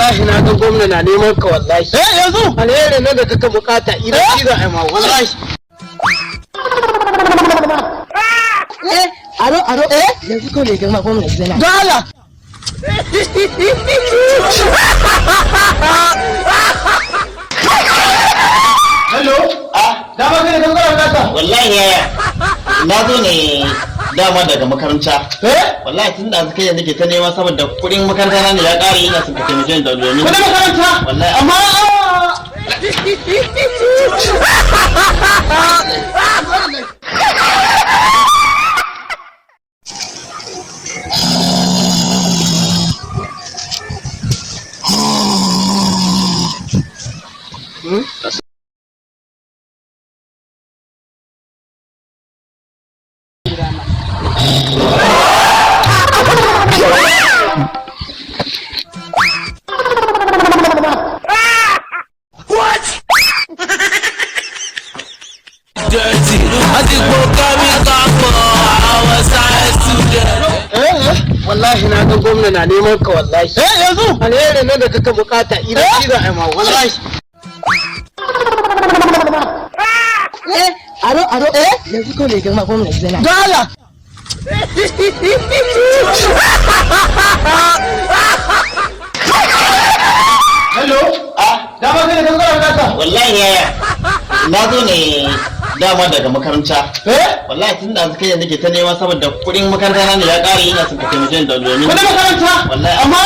wallahi na ga gwamna na neman ka wallahi. Yanzu alheri na da kaka bukata idan shi za a yi ma wallahi. aro yanzu ko ne girma gwamna zana dala hello dama kai da gwamna naka wallahi yaya na zo ne dama daga makaranta wallahi tun da kai yanzu ke ta nema saboda kudin makaranta na ne ya kare ina son ka taimake ni da domin kudin makaranta wallahi amma wallahi na ga gwamna na neman ka wallahi. Yanzu alheri na da kaka bukata idan shi za a yi ma wallahi. aro yanzu ko ne girma gwamna zana dala hello dama kai da gwamna naka wallahi yaya na zo ne dama daga makaranta wallahi tun da kai yanzu ke ta nema saboda kudin makaranta na ne ya kare ina son ka taimake ni da domin kudin makaranta wallahi amma